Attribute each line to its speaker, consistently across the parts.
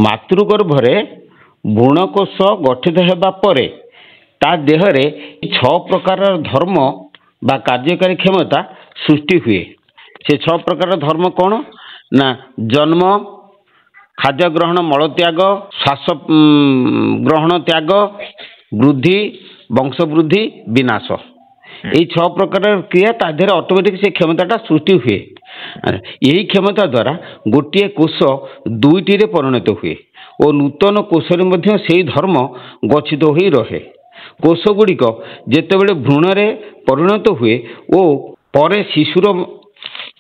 Speaker 1: ମାତୃଗର୍ଭରେ ଭ୍ରୂଣକୋଷ ଗଠିତ ହେବା ପରେ ତା ଦେହରେ 6 ପ୍ରକାରର ଧର୍ମ ବା କାର୍ଯ୍ୟକାରୀ କ୍ଷମତା ସୃଷ୍ଟି ହୁଏ। ସେ 6 ପ୍ରକାରର ଧର୍ମ କ'ଣ ନା ଜନ୍ମ, ଖାଦ୍ୟ ଗ୍ରହଣ ମଳତ୍ୟାଗ, ଶ୍ୱାସ ଗ୍ରହଣ ତ୍ୟାଗ, ବୃଦ୍ଧି, ବଂଶ ବୃଦ୍ଧି, ବିନାଶ। এই 6 ପ୍ରକାରର କ୍ରିୟା ତା ଦେହରେ ଅଟୋମେଟିକ୍ ସେ କ୍ଷମତାଟା ସୃଷ୍ଟି ହୁଏ। ଏହି କ୍ଷମତା ଦ୍ୱାରା ଗୋଟିଏ କୋଷ ଦୁଇଟିରେ ପରିଣତ ହୁଏ ଓ ନୂତନ କୋଷରେ ମଧ୍ୟ ସେହି ଧର୍ମ ଗଚ୍ଛିତ ହୋଇ ରହେ। କୋଷ ଗୁଡ଼ିକ ଯେତେବେଳେ ଭ୍ରୂଣରେ ପରିଣତ ହୁଏ ଓ ପରେ ଶିଶୁର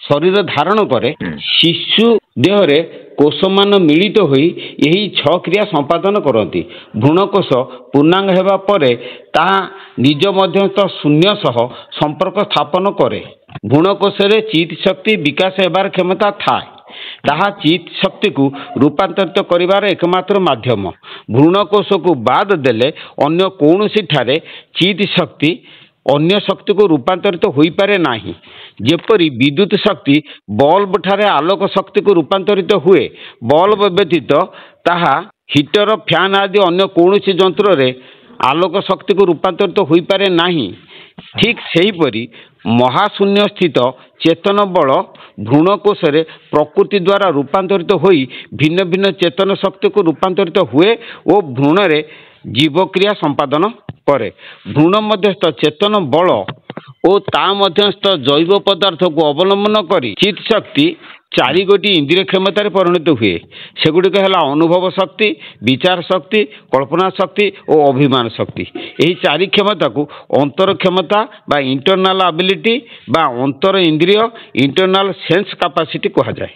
Speaker 1: ଶରୀର ଧାରଣ କରେ, ଶିଶୁ ଦେହରେ କୋଷମାନ ମିଳିତ ହୋଇ ଏହି 6 କ୍ରିୟା ସମ୍ପାଦନ କରନ୍ତି। ଭ୍ରୂଣକୋଷ ପୂର୍ଣ୍ଣାଙ୍ଗ ହେବା ପରେ ତାହା ନିଜ ମଧ୍ୟସ୍ଥ ଶୂନ୍ୟ ସହ ସମ୍ପର୍କ ସ୍ଥାପନ କରେ। ଭ୍ରୂଣକୋଷରେ ଚିତ୍ ଶକ୍ତି ବିକାଶ ହେବାର କ୍ଷମତା ଥାଏ। ତାହା ଚିତ୍ ଶକ୍ତିକୁ ରୂପାନ୍ତରିତ କରିବାର ଏକମାତ୍ର ମାଧ୍ୟମ। ଭ୍ରୂଣକୋଷକୁ ବାଦ ଦେଲେ ଅନ୍ୟ କୌଣସିଠାରେ ଚିତ୍ ଶକ୍ତି ଅନ୍ୟ ଶକ୍ତିକୁ ରୂପାନ୍ତରିତ ହୋଇପାରେ ନାହିଁ। ଯେପରି ବିଦ୍ୟୁତ ଶକ୍ତି ବଲ୍ବ ଠାରେ ଆଲୋକ ଶକ୍ତିକୁ ରୂପାନ୍ତରିତ ହୁଏ, ବଲ୍ବ ବ୍ୟତୀତ ତାହା ହିଟର, ଫ୍ୟାନ୍ ଆଦି ଅନ୍ୟ କୌଣସି ଯନ୍ତ୍ରରେ ଆଲୋକ ଶକ୍ତିକୁ ରୂପାନ୍ତରିତ ହୋଇପାରେ ନାହିଁ। ଠିକ୍ ସେହିପରି ମହାଶୂନ୍ୟ ସ୍ଥିତ ଚେତନ ବଳ ଭ୍ରୂଣକୋଷରେ ପ୍ରକୃତି ଦ୍ୱାରା ରୂପାନ୍ତରିତ ହୋଇ ଭିନ୍ନ ଭିନ୍ନ ଚେତନ ଶକ୍ତିକୁ ରୂପାନ୍ତରିତ ହୁଏ ଓ ଭ୍ରୂଣରେ ଜୀବକ୍ରିୟା ସମ୍ପାଦନ କରେ। ଭ୍ରୂଣ ମଧ୍ୟସ୍ଥ ଚେତନ ବଳ ଓ ତା ମଧ୍ୟସ୍ଥ ଜୈବ ପଦାର୍ଥକୁ ଅବଲମ୍ବନ କରି ଚିତ୍ ଶକ୍ତି 4 ଗୋଟି ଇନ୍ଦ୍ରିୟ କ୍ଷମତାରେ ପରିଣତ ହୁଏ। ସେଗୁଡ଼ିକ ହେଲା ଅନୁଭବ ଶକ୍ତି, ବିଚାର ଶକ୍ତି, କଳ୍ପନା ଶକ୍ତି ଓ ଅଭିମାନ ଶକ୍ତି। ଏହି 4 କ୍ଷମତାକୁ ଅନ୍ତର କ୍ଷମତା ବା ଇଣ୍ଟରନାଲ ଆବିଲିଟି ବା ଅନ୍ତର ଇନ୍ଦ୍ରିୟ ଇଣ୍ଟରନାଲ ସେନ୍ସ କାପାସିଟି କୁହାଯାଏ।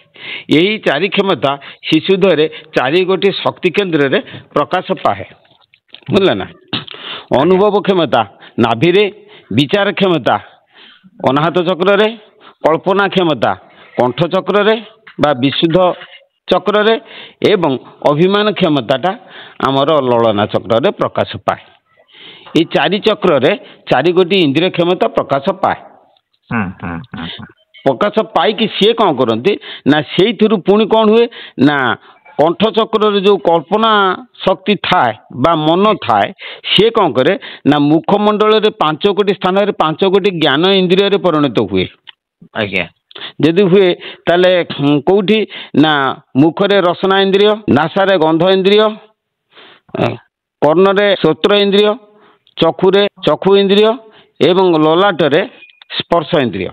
Speaker 1: ଏହି 4 କ୍ଷମତା ଶିଶୁ ଦେହରେ 4 ଗୋଟି ଶକ୍ତି କେନ୍ଦ୍ରରେ ପ୍ରକାଶ ପାଏ। ବୁଝିଲେ ନା? ଅନୁଭବ କ୍ଷମତା ନାଭିରେ, ବିଚାର କ୍ଷମତା ଅନାହତ ଚକ୍ରରେ, କଳ୍ପନା କ୍ଷମତା କଣ୍ଠ ଚକ୍ରରେ ବା ବିଶୁଦ୍ଧ ଚକ୍ରରେ ଏବଂ ଅଭିମାନ କ୍ଷମତାଟା ଆମର ଲଳନା ଚକ୍ରରେ ପ୍ରକାଶ ପାଏ। এই 4 ଚକ୍ରରେ 4 ଗୋଟି ଇନ୍ଦ୍ରିୟ କ୍ଷମତା ପ୍ରକାଶ ପାଏ। ପ୍ରକାଶ ପାଇକି ସିଏ କ'ଣ କରନ୍ତି ନା ସେଇଥିରୁ ପୁଣି କ'ଣ ହୁଏ ନା କଣ୍ଠ ଚକ୍ରରେ ଯେଉଁ କଳ୍ପନା ଶକ୍ତି ଥାଏ ବା ମନ ଥାଏ, ସିଏ କ'ଣ କରେ ନା ମୁଖମଣ୍ଡଳରେ 5 ଗୋଟି ସ୍ଥାନରେ 5 ଗୋଟି ଜ୍ଞାନ ଇନ୍ଦ୍ରିୟରେ ପରିଣତ ହୁଏ।
Speaker 2: ଆଜ୍ଞା।
Speaker 1: ଯଦି ହୁଏ ତାହେଲେ କୋଉଠି ନା ମୁଖରେ ରସନା ଇନ୍ଦ୍ରିୟ, ନାସାରେ ଗନ୍ଧ ଇନ୍ଦ୍ରିୟ, କର୍ଣ୍ଣରେ ଶ୍ରୋତ୍ର ଇନ୍ଦ୍ରିୟ, ଚକ୍ଷୁରେ ଚକ୍ଷୁ ଇନ୍ଦ୍ରିୟ ଏବଂ ଲଲାଟରେ ସ୍ପର୍ଶ ଇନ୍ଦ୍ରିୟ।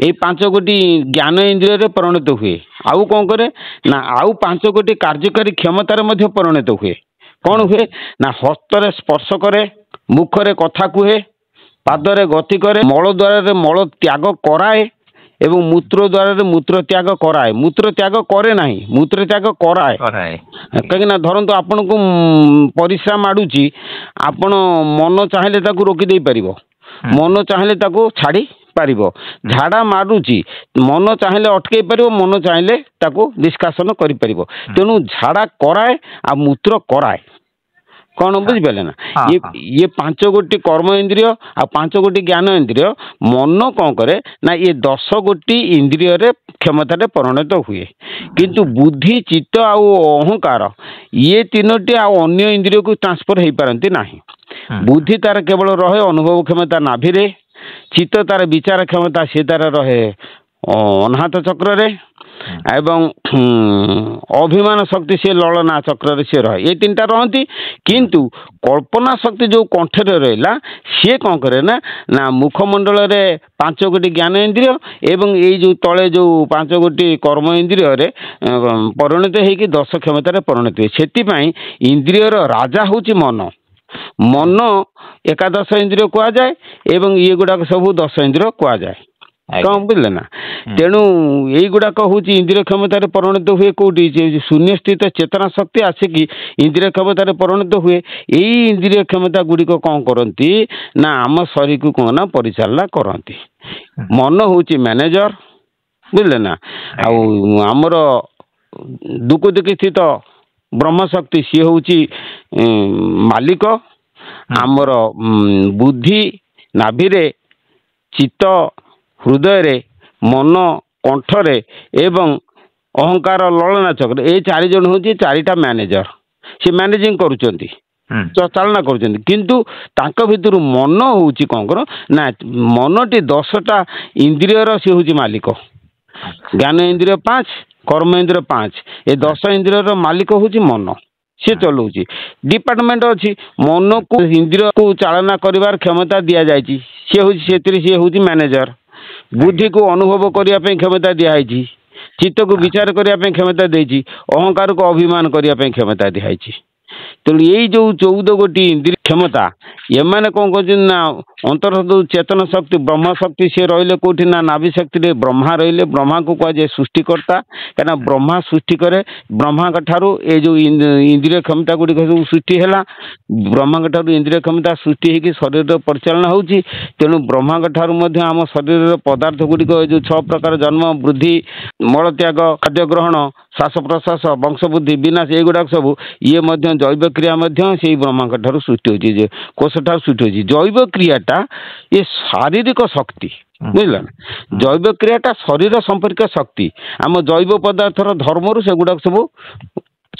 Speaker 1: এই 5 ଗୋଟି ଜ୍ଞାନ ଇନ୍ଦ୍ରିୟରେ ପରିଣତ ହୁଏ। ଆଉ କ'ଣ କରେ ନା ଆଉ 5 ଗୋଟି କାର୍ଯ୍ୟକାରୀ କ୍ଷମତାରେ ମଧ୍ୟ ପରିଣତ ହୁଏ। କ'ଣ ହୁଏ ନା ହସ୍ତରେ ସ୍ପର୍ଶ କରେ, ମୁଖରେ କଥା କୁହେ, ପାଦରେ ଗତି କରେ, ମଳ ଦ୍ୱାରରେ ମଳ ତ୍ୟାଗ କରାଏ ଏବଂ ମୂତ୍ର ଦ୍ୱାରରେ ମୂତ୍ର ତ୍ୟାଗ କରାଏ। ମୂତ୍ର ତ୍ୟାଗ କରେ ନାହିଁ, ମୂତ୍ର ତ୍ୟାଗ କରାଏ। କାହିଁକିନା ଧରନ୍ତୁ ଆପଣଙ୍କୁ ପରିଶ୍ରା ମାଡ଼ୁଛି, ଆପଣ ମନ ଚାହିଁଲେ ତାକୁ ରୋକି ଦେଇପାରିବ, ମନ ଚାହିଁଲେ ତାକୁ ଛାଡ଼ି ପାରିବ। ଝାଡ଼ା ମାରୁଛି, ମନ ଚାହିଁଲେ ଅଟକେଇ ପାରିବ, ମନ ଚାହିଁଲେ ତାକୁ ନିଷ୍କାସନ କରିପାରିବ। ତେଣୁ ଝାଡ଼ା କରାଏ ଆଉ ମୂତ୍ର କରାଏ। କ'ଣ ବୁଝିପାରିଲେ ନା? ଇଏ 5 ଗୋଟି କର୍ମ ଇନ୍ଦ୍ରିୟ ଆଉ 5 ଗୋଟି ଜ୍ଞାନ ଇନ୍ଦ୍ରିୟ। ମନ କ'ଣ କରେ ନା ଇଏ 10 ଗୋଟି ଇନ୍ଦ୍ରିୟରେ କ୍ଷମତାରେ ପରିଣତ ହୁଏ। କିନ୍ତୁ ବୁଦ୍ଧି, ଚିତ୍ତ ଆଉ ଅହଙ୍କାର ଇଏ 3ଟି ଆଉ ଅନ୍ୟ ଇନ୍ଦ୍ରିୟକୁ ଟ୍ରାନ୍ସଫର ହେଇପାରନ୍ତି ନାହିଁ। ବୁଦ୍ଧି ତାର କେବଳ ରହେ ଅନୁଭବ କ୍ଷମତା ନାଭିରେ, ଚିତ୍ତ ତାର ବିଚାର କ୍ଷମତା ସିଏ ତାର ରହେ ଅନାହତ ଚକ୍ରରେ ଏବଂ ଅଭିମାନ ଶକ୍ତି ସିଏ ଲଳନା ଚକ୍ରରେ ସିଏ ରହେ। ଏ 3ଟା ରହନ୍ତି। କିନ୍ତୁ କଳ୍ପନା ଶକ୍ତି ଯେଉଁ କଣ୍ଠରେ ରହିଲା ସିଏ କ'ଣ କରେ ନା ନା ମୁଖମଣ୍ଡଳରେ 5 ଗୋଟି ଜ୍ଞାନ ଇନ୍ଦ୍ରିୟ ଏବଂ ଏଇ ଯେଉଁ ତଳେ ଯେଉଁ 5 ଗୋଟି କର୍ମ ଇନ୍ଦ୍ରିୟରେ ପରିଣତ ହେଇକି 10 କ୍ଷମତାରେ ପରିଣତ ହୁଏ। ସେଥିପାଇଁ ଇନ୍ଦ୍ରିୟର ରାଜା ହେଉଛି ମନ। ମନ ଏକାଦଶ ଇନ୍ଦ୍ରିୟ କୁହାଯାଏ ଏବଂ ଇଏ ଗୁଡ଼ାକ ସବୁ 10 ଇନ୍ଦ୍ରିୟ କୁହାଯାଏ। କ'ଣ ବୁଝିଲେ ନା? ତେଣୁ ଏଇଗୁଡ଼ାକ ହେଉଛି ଇନ୍ଦ୍ରିୟ କ୍ଷମତାରେ ପରିଣତ ହୁଏ। କେଉଁଠି ଶୂନ୍ୟ ସ୍ଥିତ ଚେତନା ଶକ୍ତି ଆସିକି ଇନ୍ଦ୍ରିୟ କ୍ଷମତାରେ ପରିଣତ ହୁଏ। ଏଇ ଇନ୍ଦ୍ରିୟ କ୍ଷମତା ଗୁଡ଼ିକ କ'ଣ କରନ୍ତି ନା ଆମ ଶରୀରକୁ କ'ଣ ନା ପରିଚାଳନା କରନ୍ତି। ମନ ହେଉଛି ମ୍ୟାନେଜର, ବୁଝିଲେ ନା? ଆଉ ଆମର ଦୁଃଖ ସ୍ଥିତ ବ୍ରହ୍ମଶକ୍ତି ସିଏ ହେଉଛି ମାଲିକ। ଆମର ବୁଦ୍ଧି ନାଭିରେ, ଚିତ୍ତ ହୃଦୟରେ, ମନ କଣ୍ଠରେ ଏବଂ ଅହଙ୍କାର ଲଳନା ଚକ୍ର ଏ 4 ଜଣ ହଉଛି 4ଟା ମ୍ୟାନେଜର ସେ ମ୍ୟାନେଜିଂ କରୁଛନ୍ତି ଚାଳନା କରୁଛନ୍ତି କିନ୍ତୁ ତାଙ୍କ ଭିତରୁ ମନ ହଉଛି କଣ କର ନା ମନଟି 10ଟା ଇନ୍ଦ୍ରିୟର ସେ ହଉଛି ମାଲିକ ଜ୍ଞାନ ଇନ୍ଦ୍ରିୟ 5 କର୍ମ ଇନ୍ଦ୍ରିୟ 5 ଏ 10 ଇନ୍ଦ୍ରିୟର ମାଲିକ ହଉଛି ମନ ସେ ଚଲାଉଛି ଡିପାର୍ଟମେଣ୍ଟ ଅଛି ମନକୁ ଇନ୍ଦ୍ରିୟକୁ ଚାଳନା କରିବାର କ୍ଷମତା ଦିଆଯାଇଛି ସିଏ ହଉଛି ମ୍ୟାନେଜର ବୁଦ୍ଧିକୁ ଅନୁଭବ କରିବା ପାଇଁ କ୍ଷମତା ଦିଆଯାଇଛି ଚିତ୍ତକୁ ବିଚାର କରିବା ପାଇଁ କ୍ଷମତା ଦେଇଛି ଅହଙ୍କାରକୁ ଅଭିମାନ କରିବା ପାଇଁ କ୍ଷମତା ଦିଆଯାଇଛି ତେଣୁ ଏଇ ଯୋଉ 14 ଗୋଟି ଇନ୍ଦ୍ରିୟ କ୍ଷମତା ଏମାନେ କଣ କରୁଛନ୍ତି ନା ଅନ୍ତର ଯୋଉ ଚେତନ ଶକ୍ତି ବ୍ରହ୍ମ ଶକ୍ତି ସେ ରହିଲେ କୋଉଠି ନା ନାଭି ଶକ୍ତିରେ ବ୍ରହ୍ମା ରହିଲେ ବ୍ରହ୍ମାକୁ କୁହାଯାଏ ସୃଷ୍ଟିକର୍ତ୍ତା କାହିଁକିନା ବ୍ରହ୍ମା ସୃଷ୍ଟି କରେ ବ୍ରହ୍ମାଙ୍କ ଠାରୁ ଏ ଯୋଉ ଇନ୍ଦ୍ରିୟ କ୍ଷମତା ଗୁଡ଼ିକ ସବୁ ସୃଷ୍ଟି ହେଲା ବ୍ରହ୍ମାଙ୍କ ଠାରୁ ଇନ୍ଦ୍ରିୟ କ୍ଷମତା ସୃଷ୍ଟି ହେଇକି ଶରୀରର ପରିଚାଳନା ହେଉଛି ତେଣୁ ବ୍ରହ୍ମାଙ୍କ ଠାରୁ ମଧ୍ୟ ଆମ ଶରୀରର ପଦାର୍ଥ ଗୁଡ଼ିକ ଏ ଯୋଉ 6 ପ୍ରକାର ଜନ୍ମ ବୃଦ୍ଧି ମଳତ୍ୟାଗ ଖାଦ୍ୟ ଗ୍ରହଣ ଶ୍ୱାସ ପ୍ରଶ୍ୱାସ ବଂଶ ବୃଦ୍ଧି ବିନାଶ ଏଗୁଡ଼ାକ ସବୁ ଇଏ ମଧ୍ୟ ଜୈବ କ୍ରିୟା ମଧ୍ୟ ସେଇ ବ୍ରହ୍ମାଙ୍କ ଠାରୁ ସୃଷ୍ଟି ହେଉଛି ଯେ କୋଷ ଠାରୁ ସୃଷ୍ଟି ହେଉଛି ଜୈବ କ୍ରିୟାଟା ଏ ଶାରୀରିକ ଶକ୍ତି ବୁଝିଲ ନା ଜୈବ କ୍ରିୟାଟା ଶରୀର ସମ୍ପର୍କୀୟ ଶକ୍ତି ଆମ ଜୈବ ପଦାର୍ଥର ଧର୍ମରୁ ସେଗୁଡ଼ାକ ସବୁ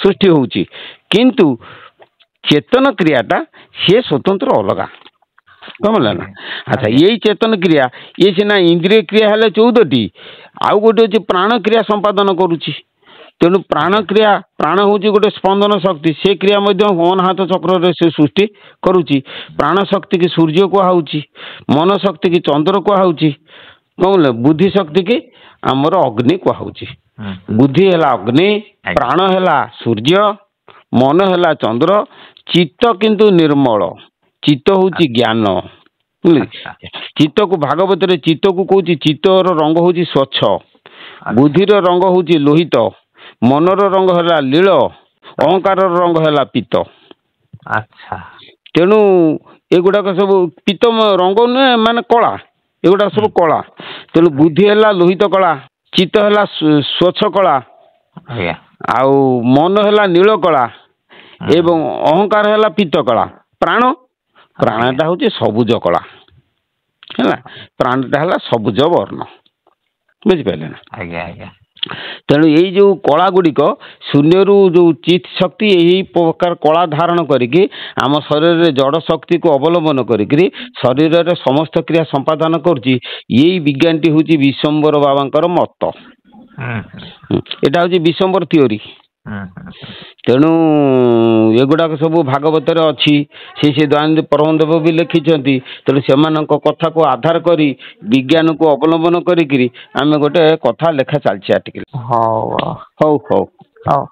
Speaker 1: ସୃଷ୍ଟି ହେଉଛି କିନ୍ତୁ ଚେତନ କ୍ରିୟାଟା ସିଏ ସ୍ୱତନ୍ତ୍ର ଅଲଗା କମଲା ନା ଆଚ୍ଛା ଏଇ ଚେତନ କ୍ରିୟା ଇଏ ସିନା ଇନ୍ଦ୍ରିୟ କ୍ରିୟା ହେଲେ 14ଟି ଆଉ ଗୋଟେ ହେଉଛି ପ୍ରାଣ କ୍ରିୟା ସମ୍ପାଦନ କରୁଛି ତେଣୁ ପ୍ରାଣ କ୍ରିୟା ପ୍ରାଣ ହେଉଛି ଗୋଟେ ସ୍ପନ୍ଦନ ଶକ୍ତି ସେ କ୍ରିୟା ମଧ୍ୟ ଅନାହତ ଚକ୍ରରେ ସେ ସୃଷ୍ଟି କରୁଛି ପ୍ରାଣ ଶକ୍ତି କି ସୂର୍ଯ୍ୟ କୁହାହଉଛି ମନ ଶକ୍ତି କି ଚନ୍ଦ୍ର କୁହାହଉଛି କଣ ବୁଦ୍ଧି ଶକ୍ତି କି ଆମର ଅଗ୍ନି କୁହାହଉଛି ବୁଦ୍ଧି ହେଲା ଅଗ୍ନି ପ୍ରାଣ ହେଲା ସୂର୍ଯ୍ୟ ମନ ହେଲା ଚନ୍ଦ୍ର ଚିତ୍ତ କିନ୍ତୁ ନିର୍ମଳ ଚିତ୍ତ ହଉଛି ଜ୍ଞାନ ଚିତ୍ତକୁ ଭାଗବତରେ ଚିତ୍ତକୁ କହୁଛି ଚିତ୍ତର ରଙ୍ଗ ହଉଛି ସ୍ୱଚ୍ଛ ବୁଦ୍ଧିର ରଙ୍ଗ ହଉଛି ଲୋହିତ ମନର ରଙ୍ଗ ହେଲା ଲୀଳ ଅହଙ୍କାରର ରଙ୍ଗ ହେଲା ପିତ ତେଣୁ ଏଗୁଡ଼ାକ ସବୁ ପିତ ରଙ୍ଗ ନୁହେଁ ମାନେ କଳା ଏଗୁଡ଼ାକ ସବୁ କଳା ତେଣୁ ବୁଦ୍ଧି ହେଲା ଲୋହିତ କଳା ଚିତ୍ତ ହେଲା ସ୍ୱଚ୍ଛ କଳା ଆଉ ମନ ହେଲା ନୀଳ କଳା ଏବଂ ଅହଙ୍କାର ହେଲା ପିତ କଳା ପ୍ରାଣଟା ହଉଛି ସବୁଜ କଳା ହେଲା ପ୍ରାଣଟା ହେଲା ସବୁଜ ବର୍ଣ୍ଣ ବୁଝିପାରିଲେ ନା ତେଣୁ ଏଇ ଯୋଉ କଳା ଗୁଡ଼ିକ ଶୂନ୍ୟରୁ ଯୋଉ ଚିତ୍ ଶକ୍ତି ଏହି ପ୍ରକାର କଳା ଧାରଣ କରିକି ଆମ ଶରୀରରେ ଜଡ଼ ଶକ୍ତିକୁ ଅବଲମ୍ବନ କରିକି ଶରୀରରେ ସମସ୍ତ କ୍ରିୟା ସମ୍ପାଦନ କରୁଛି ଏଇ ବିଜ୍ଞାନଟି ହେଉଛି ବିଶ୍ୱମ୍ବର ବାବାଙ୍କର ମତ ଏଇଟା ହେଉଛି ବିଶ୍ୱମ୍ବର ଥିଓରି ତେଣୁ ଏଗୁଡ଼ାକ ସବୁ ଭାଗବତରେ ଅଛି ସେ ଦୟାନନ୍ଦ ପରମଦେବ ବି ଲେଖିଛନ୍ତି ତେଣୁ ସେମାନଙ୍କ କଥାକୁ ଆଧାର କରି ବିଜ୍ଞାନକୁ ଅବଲମ୍ବନ କରିକିରି ଆମେ ଗୋଟେ କଥା ଲେଖା ଚାଲିଛି ଆର୍ଟିକଲ ହଉ